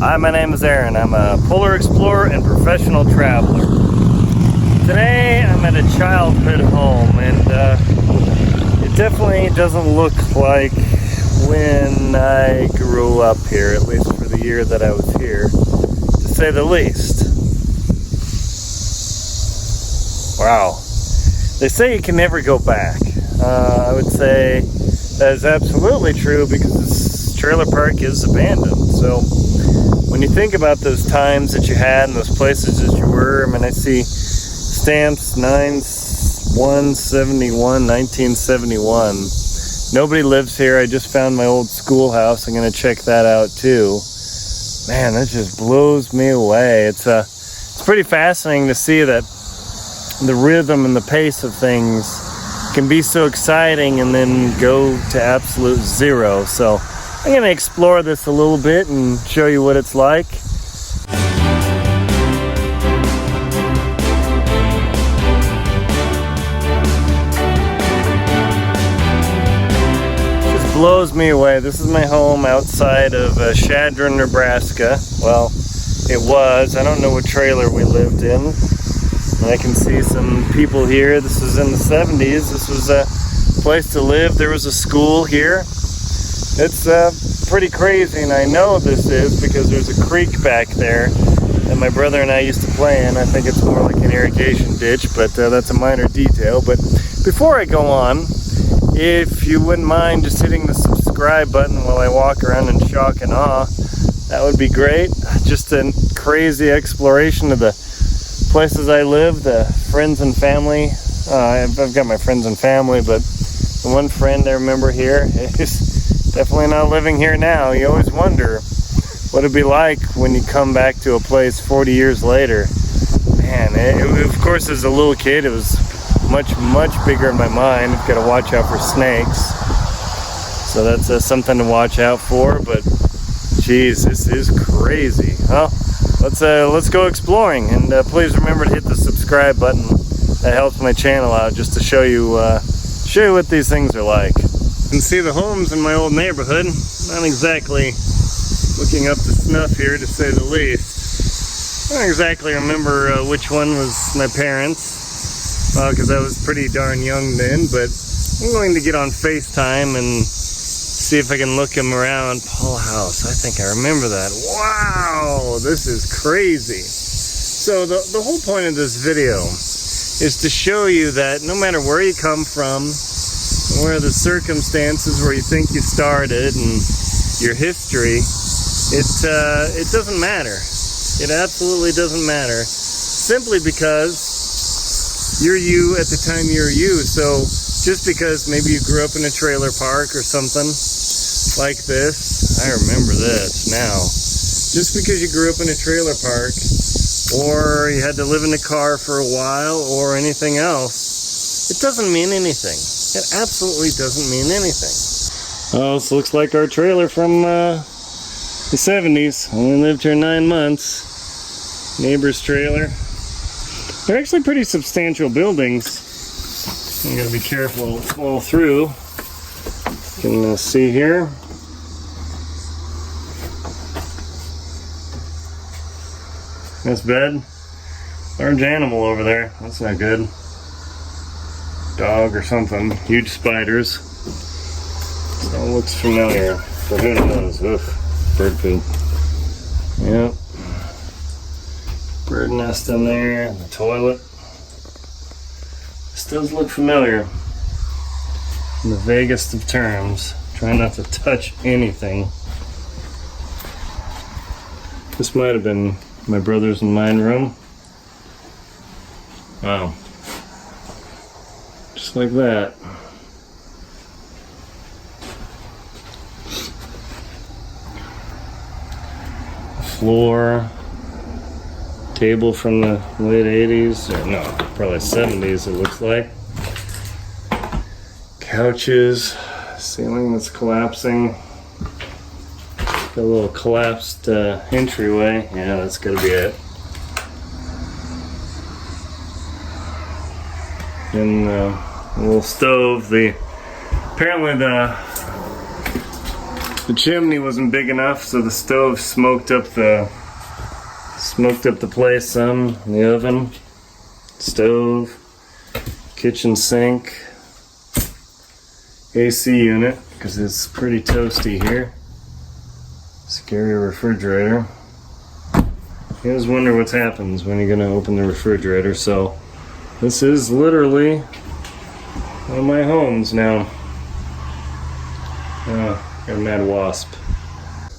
Hi, my name is Aaron. I'm a polar explorer and professional traveler. Today I'm at a childhood home, and it definitely doesn't look like when I grew up here, at least for the year that I was here, to say the least. Wow. They say you can never go back. I would say that is absolutely true because this trailer park is abandoned. So when you think about those times that you had and those places that you were, I mean, I see stamps 1971. Nobody lives here. I just found my old schoolhouse. I'm going to check that out too. Man, that just blows me away. It's pretty fascinating to see that the rhythm and the pace of things can be so exciting and then go to absolute zero. So I'm going to explore this a little bit and show you what it's like. Just blows me away. This is my home outside of Chadron, Nebraska. Well, it was. I don't know what trailer we lived in. I can see some people here. This was in the 70s. This was a place to live. There was a school here. It's pretty crazy, and I know this is because there's a creek back there that my brother and I used to play in. I think it's more like an irrigation ditch, but that's a minor detail. But before I go on, if you wouldn't mind just hitting the subscribe button while I walk around in shock and awe, that would be great. Just a crazy exploration of the places I live, the friends and family. I've got my friends and family, but the one friend I remember here is definitely not living here now. You always wonder what it'd be like when you come back to a place 40 years later. Man, of course, as a little kid, it was much bigger in my mind. I've got to watch out for snakes, so that's something to watch out for. But geez, this is crazy. Well, let's go exploring, and please remember to hit the subscribe button. That helps my channel out, just to show you what these things are like. You can see the homes in my old neighborhood. Not exactly looking up to snuff here, to say the least. I don't exactly remember which one was my parents, because I was pretty darn young then, but I'm going to get on FaceTime and see if I can look him around. Paul House, I think I remember that. Wow, this is crazy. So the whole point of this video is to show you that no matter where you come from, where the circumstances where you think you started and your history, it doesn't matter. It absolutely doesn't matter. Simply because you're you at the time you're you. So just because maybe you grew up in a trailer park or something like this, I remember this now. Just because you grew up in a trailer park, or you had to live in a car for a while, or anything else, it doesn't mean anything. It absolutely doesn't mean anything. Oh, this looks like our trailer from the 70s. Only lived here 9 months. Neighbor's trailer. They're actually pretty substantial buildings. You gotta be careful all through. You can see here. This bed. Large animal over there. That's not good. Dog or something. Huge spiders. So it looks familiar, but who knows? Oof. Bird poop. Yep. Bird nest in there. The toilet. This does look familiar. In the vaguest of terms. Try not to touch anything. This might have been my brother's and mine room. Wow. Just like that. Floor. Table from the late 80s, or no, probably 70s it looks like. Couches, ceiling that's collapsing. Got a little collapsed entryway. Yeah, that's gotta be it. And a little stove. Apparently the The chimney wasn't big enough, so the stove smoked up the place some. The oven, stove, kitchen sink, AC unit, because it's pretty toasty here. Scary refrigerator. You always wonder what happens when you're gonna open the refrigerator. So this is literally one of my homes now. Oh, got a mad wasp.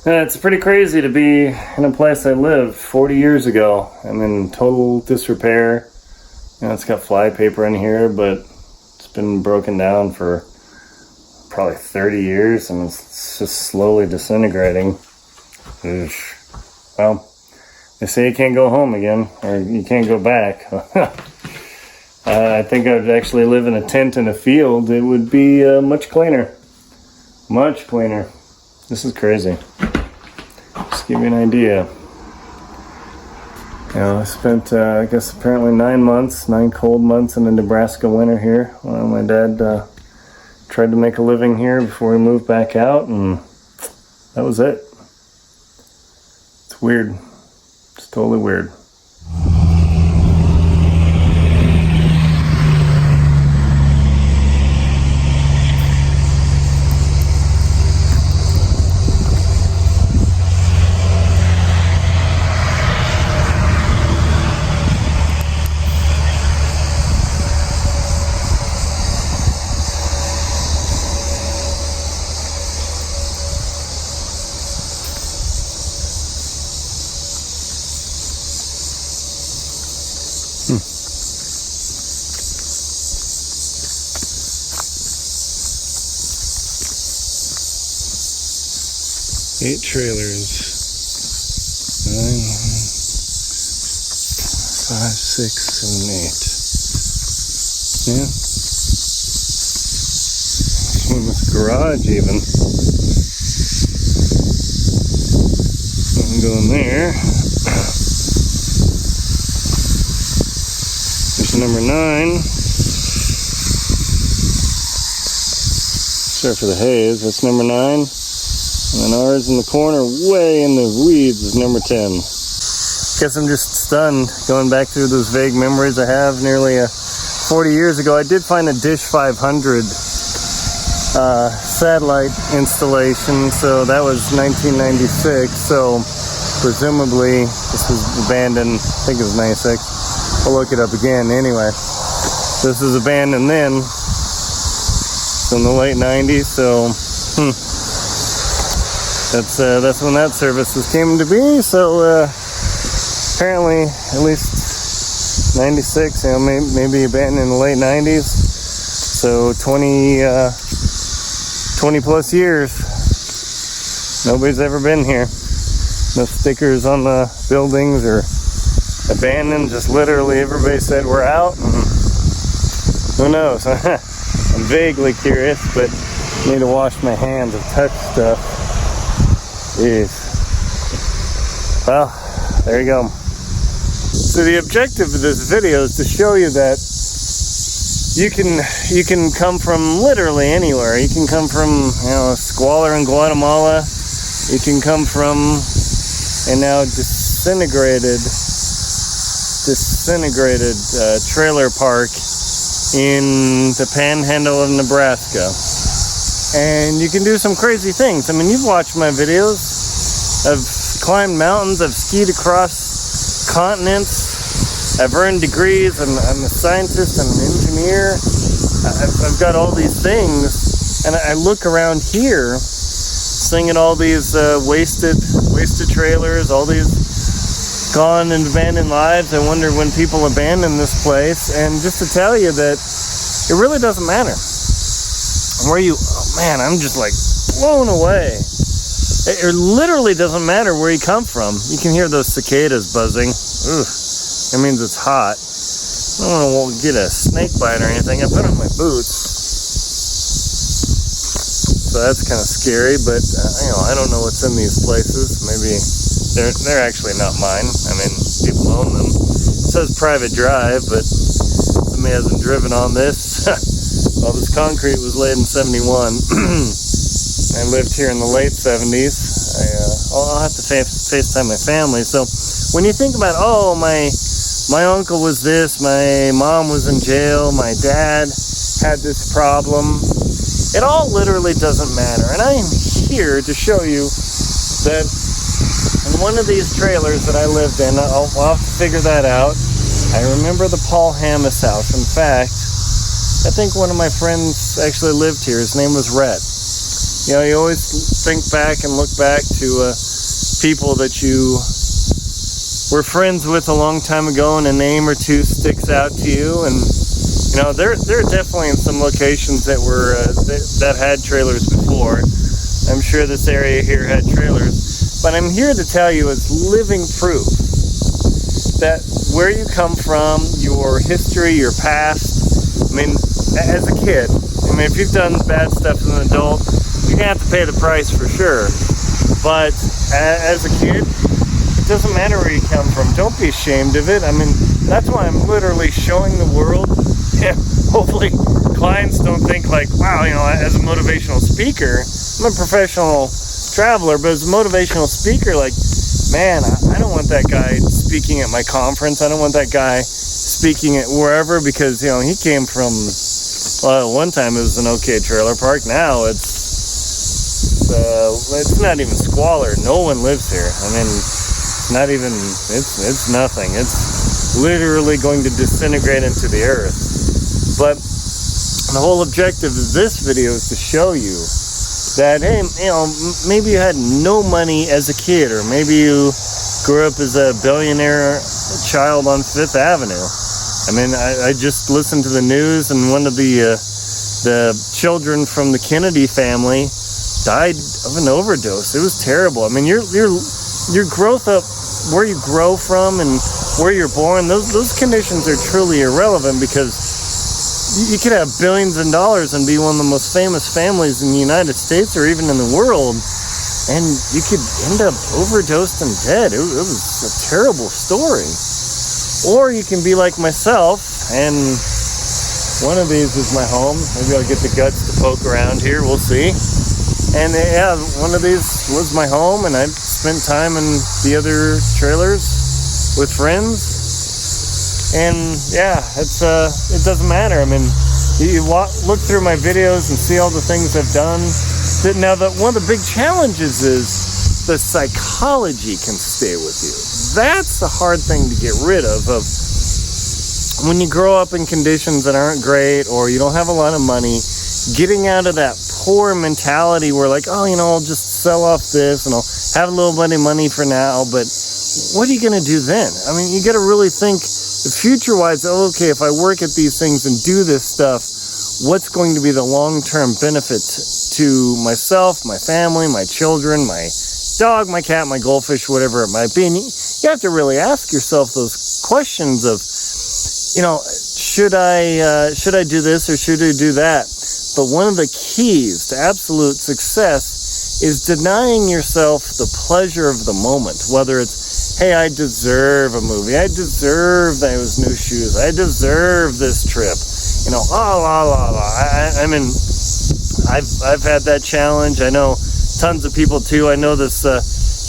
It's pretty crazy to be in a place I lived 40 years ago. I'm in total disrepair. You know, it's got flypaper in here, but it's been broken down for probably 30 years and it's just slowly disintegrating. Well, they say you can't go home again, or you can't go back. I think I'd actually live in a tent in a field. It would be much cleaner. Much cleaner. This is crazy. Just give you an idea. You know, I spent, I guess, apparently 9 cold months in the Nebraska winter here. Well, my dad tried to make a living here before he moved back out, and that was it. It's weird. It's totally weird. 8 trailers. 9, 5, 6, 7, 8. Yeah. One in this garage even. One going there. There's number 9. Sorry for the haze. That's number 9. And then ours in the corner, way in the weeds, is number 10. Guess I'm just stunned going back through those vague memories I have nearly 40 years ago. I did find a Dish 500 satellite installation, so that was 1996. So presumably this was abandoned, I think it was 96. I'll look it up again. Anyway, this was abandoned then, so in the late 90s, so that's when that services came to be. So apparently at least 96, you know, maybe abandoned in the late 90s, so 20 plus years nobody's ever been here. No stickers on the buildings or abandoned, just literally everybody said we're out. Who knows? I'm vaguely curious, but need to wash my hands and touch stuff. Jeez. Well, there you go. So the objective of this video is to show you that you can come from literally anywhere. You can come from, you know, squalor in Guatemala. You can come from a now disintegrated trailer park in the panhandle of Nebraska. And you can do some crazy things. I mean, you've watched my videos. I've climbed mountains. I've skied across continents. I've earned degrees. I'm a scientist. I'm an engineer. I've got all these things. And I look around here, seeing at all these wasted trailers, all these gone and abandoned lives. I wonder when people abandon this place. And just to tell you that it really doesn't matter where you, oh man, I'm just like blown away. It literally doesn't matter where you come from. You can hear those cicadas buzzing. Ugh, it means it's hot. I don't want to get a snake bite or anything. I put on my boots, so that's kind of scary. But you know, I don't know what's in these places. Maybe they're actually not mine. I mean, people own them. It says private drive, but somebody hasn't driven on this. All this concrete was laid in 71. I lived here in the late 70s. I'll have to FaceTime my family. So when you think about, my uncle was this, my mom was in jail, my dad had this problem, it all literally doesn't matter. And I am here to show you that in one of these trailers that I lived in, I'll have to figure that out. I remember the Paul Hammis house. In fact, I think one of my friends actually lived here. His name was Rhett. You know, you always think back and look back to people that you were friends with a long time ago, and a name or two sticks out to you. And you know, there are definitely in some locations that were that had trailers before. I'm sure this area here had trailers, but I'm here to tell you as living proof that where you come from, your history, your past. I mean, as a kid, if you've done bad stuff as an adult, you're gonna have to pay the price for sure. But as a kid, it doesn't matter where you come from. Don't be ashamed of it. I mean, that's why I'm literally showing the world. Hopefully clients don't think like, wow, you know, as a motivational speaker, I'm a professional traveler, but as a motivational speaker, like, man, I don't want that guy speaking at my conference. I don't want that guy speaking at wherever, because, you know, he came from, well, one time it was an okay trailer park. Now it's not even squalor. No one lives here. I mean, not even, it's nothing. It's literally going to disintegrate into the earth. But the whole objective of this video is to show you that, hey, you know, maybe you had no money as a kid, or maybe you grew up as a billionaire child on Fifth Avenue. I mean, I just listened to the news, and one of the children from the Kennedy family died of an overdose. It was terrible. I mean, your growth up, where you grow from and where you're born, those conditions are truly irrelevant, because you could have billions of dollars and be one of the most famous families in the United States or even in the world, and you could end up overdosed and dead. It was a terrible story. Or you can be like myself, and one of these is my home. Maybe I'll get the guts to poke around here. We'll see. And yeah, one of these was my home, and I spent time in the other trailers with friends. And yeah, it doesn't matter. I mean, you look through my videos and see all the things I've done. Now, one of the big challenges is the psychology can stay with you. That's the hard thing to get rid of when you grow up in conditions that aren't great, or you don't have a lot of money. Getting out of that poor mentality where, like, oh, you know, I'll just sell off this and I'll have a little bit of money for now, but what are you going to do then? I mean, you got to really think future-wise. Okay, if I work at these things and do this stuff, what's going to be the long-term benefit to myself, my family, my children, my dog, my cat, my goldfish, whatever it might be? And you have to really ask yourself those questions of, you know, should I do this or should I do that? But one of the keys to absolute success is denying yourself the pleasure of the moment. Whether it's, hey, I deserve a movie, I deserve those new shoes, I deserve this trip, you know, I mean, I've had that challenge. I know tons of people too. I know this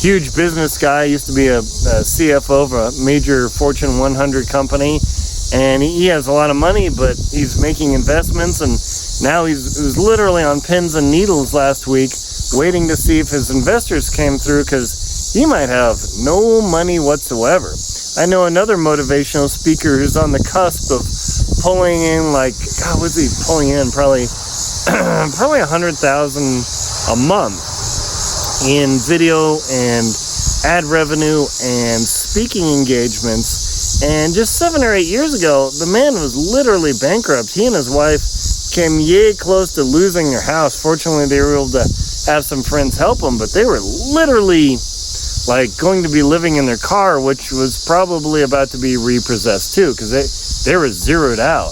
huge business guy, used to be a CFO of a major Fortune 100 company, and he has a lot of money, but he's making investments, and now he was literally on pins and needles last week waiting to see if his investors came through, because he might have no money whatsoever. I know another motivational speaker who's on the cusp of pulling in, like, God, what's he pulling in? Probably $100,000 a month in video and ad revenue and speaking engagements. And just 7 or 8 years ago, the man was literally bankrupt. He and his wife came yay close to losing their house. Fortunately, they were able to have some friends help them, but they were literally like going to be living in their car, which was probably about to be repossessed too, because they were zeroed out.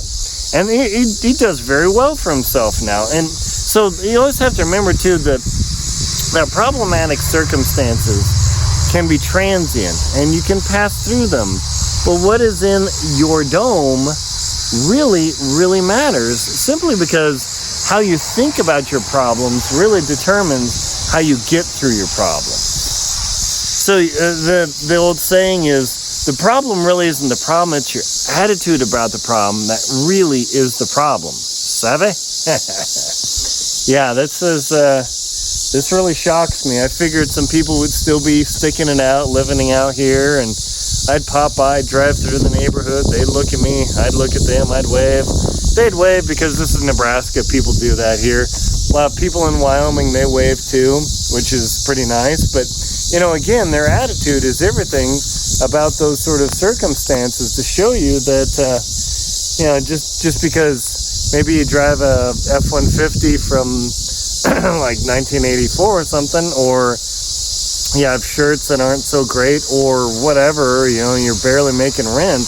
And he does very well for himself now. And so you always have to remember too that problematic circumstances can be transient and you can pass through them. But what is in your dome really, really matters, simply because how you think about your problems really determines how you get through your problem. So the old saying is, the problem really isn't the problem, it's your attitude about the problem that really is the problem. Sabe? Yeah, this really shocks me. I figured some people would still be sticking it out, living out here, and I'd pop by, drive through the neighborhood, they'd look at me, I'd look at them, I'd wave. They'd wave because this is Nebraska, people do that here. A lot of people in Wyoming, they wave too, which is pretty nice, but again, their attitude is everything about those sort of circumstances to show you that, just because maybe you drive a F-150 from like 1984 or something, or you have shirts that aren't so great or whatever, you're barely making rent.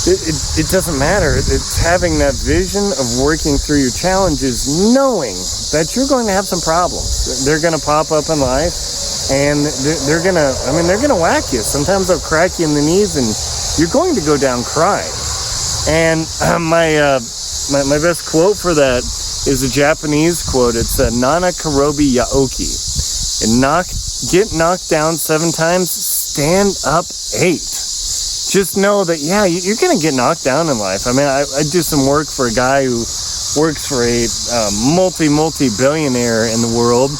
It doesn't matter. It's having that vision of working through your challenges, knowing that you're going to have some problems. They're going to pop up in life, and they're going to whack you. Sometimes they'll crack you in the knees, and you're going to go down crying. And my best quote for that is a Japanese quote. It's Nana Karobi Yaoki. Get knocked down 7 times, stand up 8. Just know that, you're going to get knocked down in life. I do some work for a guy who works for a multi-billionaire in the world,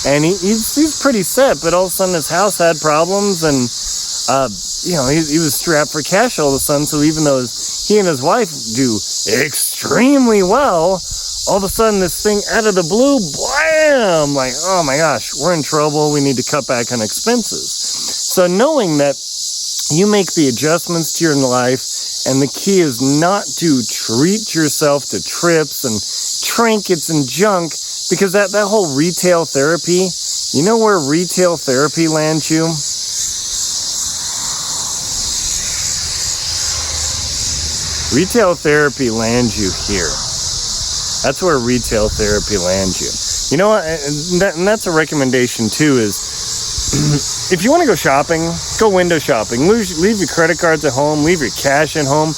and he's pretty set, but all of a sudden his house had problems, and he was strapped for cash all of a sudden. So even though he and his wife do extremely well, all of a sudden this thing out of the blue, blam, like, oh my gosh, we're in trouble, we need to cut back on expenses. So knowing that you make the adjustments to your life, and the key is not to treat yourself to trips and trinkets and junk, because that whole retail therapy, you know where retail therapy lands you? Retail therapy lands you here. That's where retail therapy lands you. You know what? And that's a recommendation too, is if you want to go shopping, go window shopping. Leave your credit cards at home. Leave your cash at home.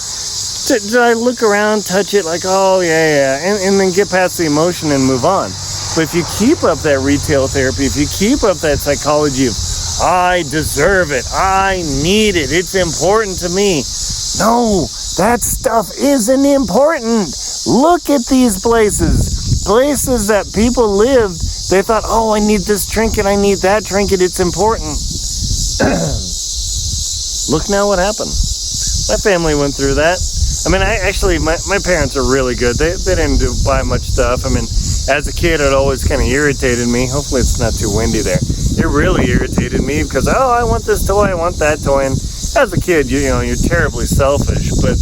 Look around, touch it like, oh, yeah. And then get past the emotion and move on. But if you keep up that retail therapy, if you keep up that psychology of, I deserve it, I need it, it's important to me. No, that stuff isn't important. Look at these places that people lived. They thought, oh, I need this trinket, I need that trinket, it's important. Look now what happened. My family went through that. My parents are really good. They didn't buy much stuff. As a kid, it always kind of irritated me. Hopefully it's not too windy there. It really irritated me because, I want this toy, I want that toy. And as a kid, you're terribly selfish. But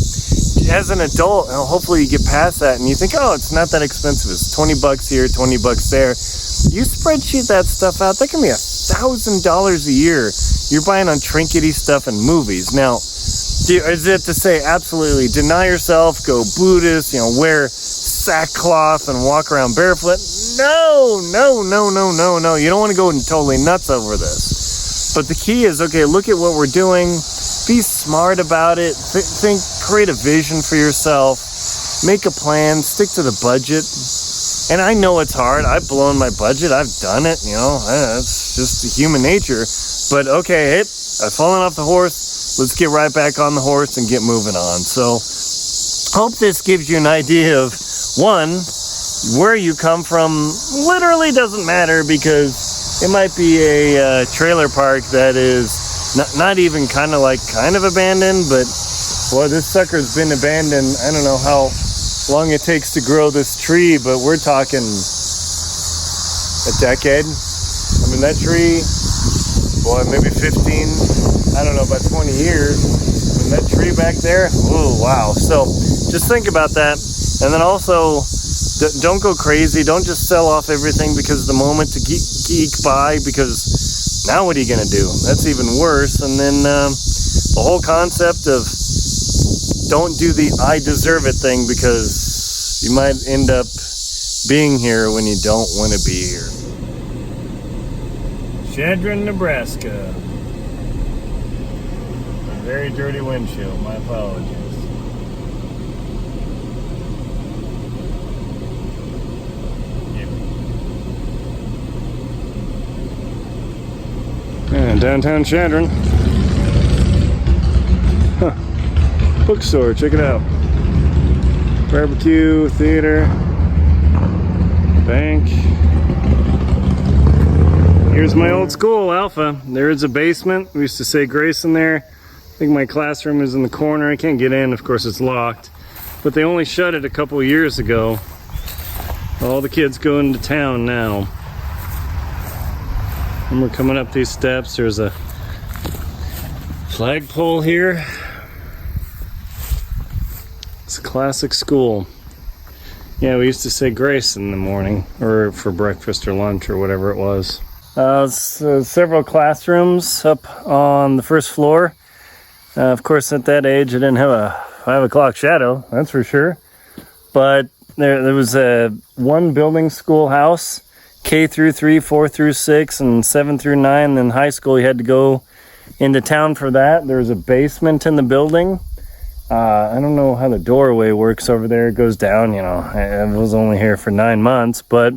as an adult, hopefully you get past that and you think, it's not that expensive. It's $20 here, $20 there. You spreadsheet that stuff out. That can be $1,000 a year. You're buying on trinkety stuff and movies. Now, is it to say absolutely deny yourself, go Buddhist, wear sackcloth and walk around barefoot? No. You don't want to go totally nuts over this. But the key is, look at what we're doing. Be smart about it. Create a vision for yourself. Make a plan. Stick to the budget. And I know it's hard. I've blown my budget. I've done it. It's just human nature. But I've fallen off the horse. Let's get right back on the horse and get moving on. So, hope this gives you an idea of, one, where you come from literally doesn't matter, because it might be a trailer park that is not even kind of abandoned, but boy, this sucker's been abandoned. I don't know how long it takes to grow this tree, but we're talking a decade. That tree, maybe 15, about 20 years. That tree back there, oh wow. So just think about that. And then also, don't go crazy. Don't just sell off everything because of the moment to geek by, because now what are you going to do? That's even worse. And then the whole concept of don't do the I deserve it thing, because you might end up being here when you don't want to be here. Chadron, Nebraska. Very dirty windshield. My apologies. Yeah, downtown Chadron. Huh. Bookstore, check it out. Barbecue, theater, bank. Here's my old school, Alpha. There is a basement. We used to say grace in there. I think my classroom is in the corner. I can't get in, of course it's locked. But they only shut it a couple of years ago. All the kids go into town now. And we're coming up these steps. There's a flagpole here. It's a classic school. Yeah, we used to say grace in the morning, or for breakfast or lunch or whatever it was. Several classrooms up on the first floor. Of course, at that age, I didn't have a 5 o'clock shadow, that's for sure. But there was a one building schoolhouse, K through 3, 4 through 6, and 7 through 9. Then high school, you had to go into town for that. There was a basement in the building. I don't know how the doorway works over there. It goes down, you know. I was only here for 9 months, but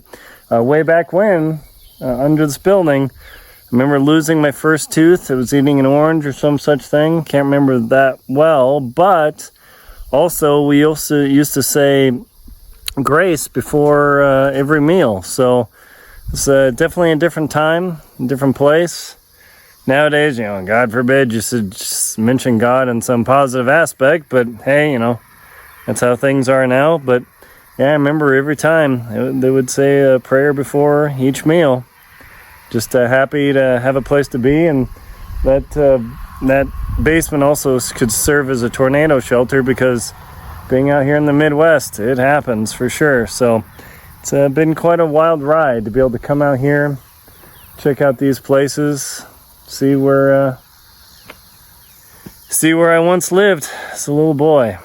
way back when, under this building, I remember losing my first tooth. I was eating an orange or some such thing. Can't remember that well, but also we also used to say grace before every meal. So it's definitely a different time, a different place. Nowadays, you know, God forbid you should just mention God in some positive aspect, but hey, you know, that's how things are now. But yeah, I remember every time they would say a prayer before each meal. Just happy to have a place to be, and that basement also could serve as a tornado shelter, because being out here in the Midwest, it happens for sure. So it's been quite a wild ride to be able to come out here, check out these places, see where I once lived as a little boy.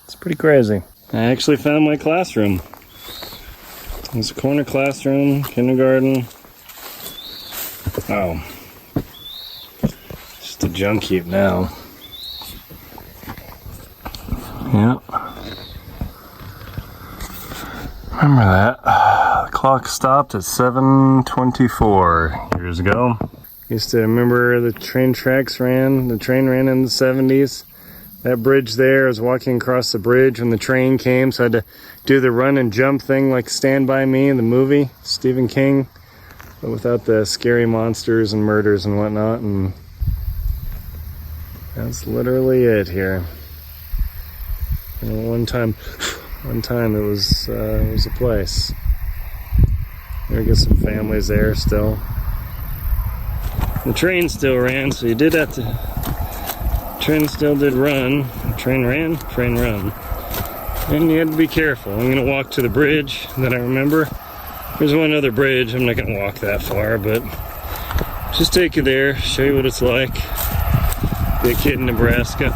It's pretty crazy. I actually found my classroom. It's a corner classroom, kindergarten. Oh, just a junk heap now. Yeah. Remember that. The clock stopped at 7:24 years ago. Used to remember the train ran in the 70s. That bridge there, I was walking across the bridge when the train came, so I had to do the run and jump thing like Stand By Me in the movie, Stephen King, but without the scary monsters and murders and whatnot. And that's literally it here. You know, one time it was a place. There get some families there still. The train still ran, so you did have to. Train still did run. Train ran, train run. And you had to be careful. I'm gonna walk to the bridge that I remember. There's one other bridge. I'm not gonna walk that far, but just take you there, show you what it's like. Be a kid in Nebraska.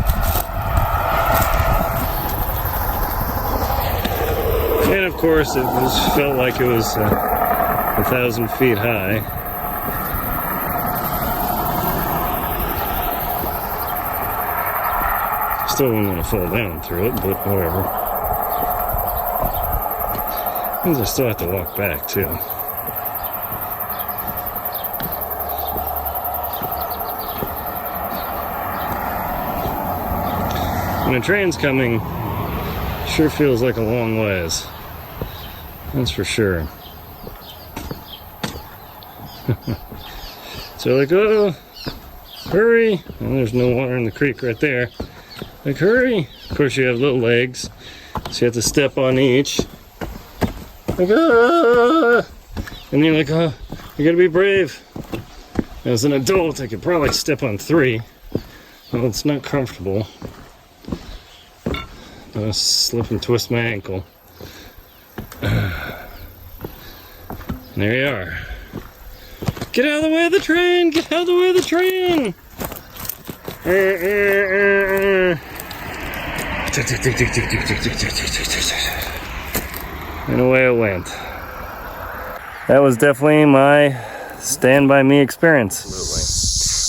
And of course, felt like it was 1,000 feet high. Still wouldn't want to fall down through it, but whatever. Means I still have to walk back too. When a train's coming, sure feels like a long ways. That's for sure. So like, oh, hurry! And there's no water in the creek right there. Like, hurry! Of course, you have little legs, so you have to step on each. Like, ah! And you're like, oh, you gotta be brave. As an adult, I could probably step on 3. Well, it's not comfortable. I'll slip and twist my ankle. There you are. Get out of the way of the train! Get out of the way of the train! And away it went. That was definitely my Stand By Me experience. Absolutely.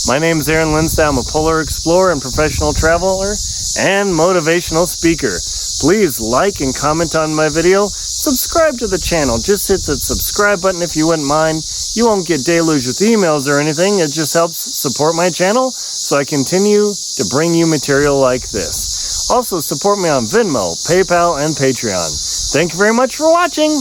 My name is Aaron Linsdau. I'm a polar explorer and professional traveler and motivational speaker. Please like and comment on my video. Subscribe to the channel. Just hit the subscribe button if you wouldn't mind. You won't get deluged with emails or anything. It just helps support my channel so I continue to bring you material like this. Also, support me on Venmo, PayPal, and Patreon. Thank you very much for watching.